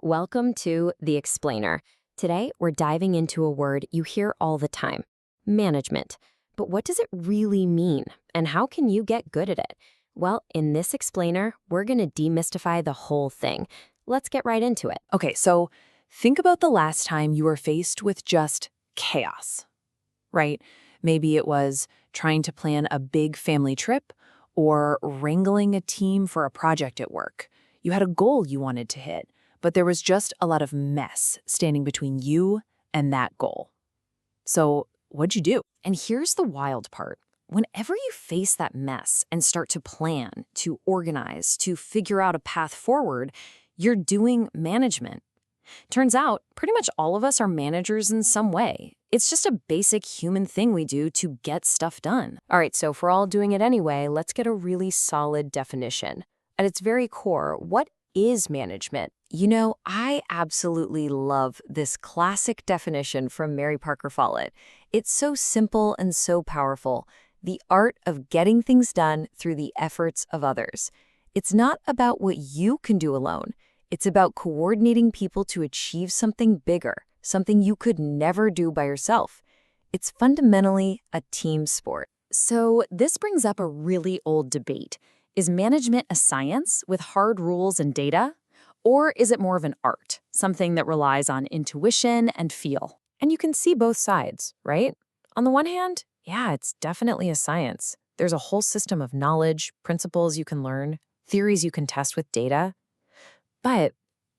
Welcome to The Explainer. Today, we're diving into a word you hear all the time, management. But what does it really mean, and how can you get good at it? Well, in this Explainer, we're going to demystify the whole thing. Let's get right into it. Okay, so think about the last time you were faced with just chaos, right? Maybe it was trying to plan a big family trip or wrangling a team for a project at work. You had a goal you wanted to hit, but there was just a lot of mess standing between you and that goal. So what'd you do? And here's the wild part. Whenever you face that mess and start to plan, to organize, to figure out a path forward, you're doing management. Turns out, pretty much all of us are managers in some way. It's just a basic human thing we do to get stuff done. All right, so if we're all doing it anyway, let's get a really solid definition. At its very core, what is management? You know, I absolutely love this classic definition from Mary Parker Follett. It's so simple and so powerful. The art of getting things done through the efforts of others. It's not about what you can do alone. It's about coordinating people to achieve something bigger, something you could never do by yourself. It's fundamentally a team sport. So this brings up a really old debate. Is management a science with hard rules and data? Or is it more of an art, something that relies on intuition and feel? And you can see both sides, right? On the one hand, yeah, it's definitely a science. There's a whole system of knowledge, principles you can learn, theories you can test with data. But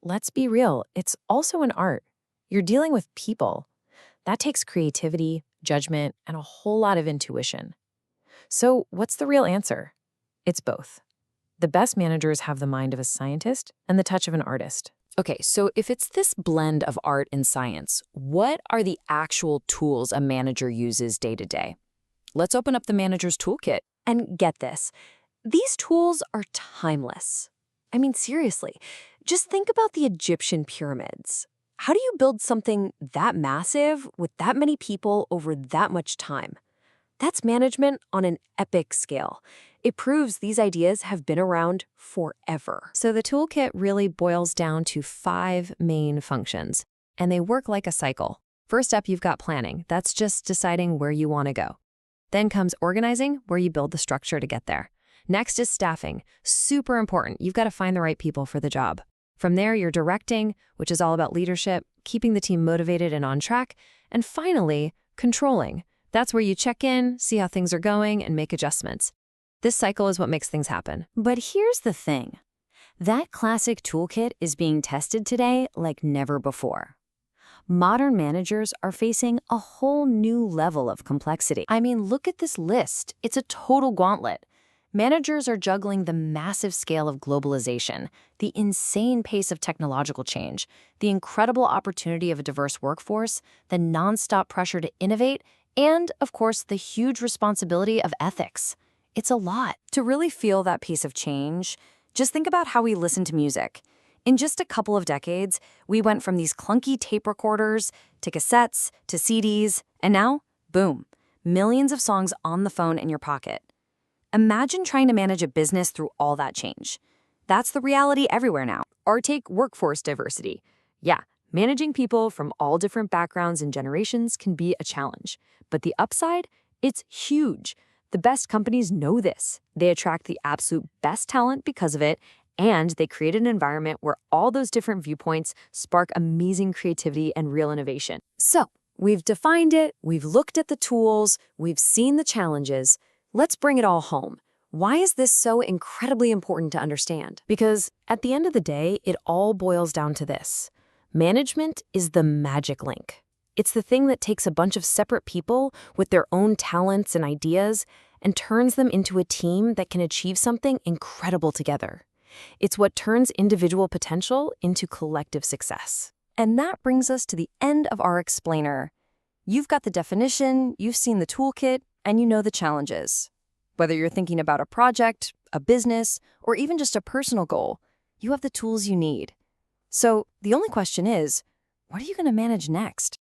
let's be real, it's also an art. You're dealing with people. That takes creativity, judgment, and a whole lot of intuition. So what's the real answer? It's both. The best managers have the mind of a scientist and the touch of an artist. Okay, so if it's this blend of art and science, what are the actual tools a manager uses day to day? Let's open up the manager's toolkit. And get this, these tools are timeless. I mean, seriously, just think about the Egyptian pyramids. How do you build something that massive with that many people over that much time? That's management on an epic scale. It proves these ideas have been around forever. So the toolkit really boils down to 5 main functions, and they work like a cycle. First up, you've got planning. That's just deciding where you want to go. Then comes organizing, where you build the structure to get there. Next is staffing. Super important. You've got to find the right people for the job. From there, you're directing, which is all about leadership, keeping the team motivated and on track. And finally, controlling. That's where you check in, see how things are going, and make adjustments. This cycle is what makes things happen. But here's the thing. That classic toolkit is being tested today like never before. Modern managers are facing a whole new level of complexity. I mean, look at this list. It's a total gauntlet. Managers are juggling the massive scale of globalization, the insane pace of technological change, the incredible opportunity of a diverse workforce, the nonstop pressure to innovate, and, of course, the huge responsibility of ethics. It's a lot. To really feel that pace of change, just think about how we listen to music. In just a couple of decades, we went from these clunky tape recorders to cassettes to CDs, and now, boom, millions of songs on the phone in your pocket. Imagine trying to manage a business through all that change. That's the reality everywhere now. Or take workforce diversity. Yeah, managing people from all different backgrounds and generations can be a challenge. But the upside? It's huge. The best companies know this. They attract the absolute best talent because of it, and they create an environment where all those different viewpoints spark amazing creativity and real innovation. So, we've defined it, we've looked at the tools, we've seen the challenges. Let's bring it all home. Why is this so incredibly important to understand? Because at the end of the day, it all boils down to this. Management is the magic link. It's the thing that takes a bunch of separate people with their own talents and ideas and turns them into a team that can achieve something incredible together. It's what turns individual potential into collective success. And that brings us to the end of our explainer. You've got the definition, you've seen the toolkit, and you know the challenges. Whether you're thinking about a project, a business, or even just a personal goal, you have the tools you need. So the only question is, what are you going to manage next?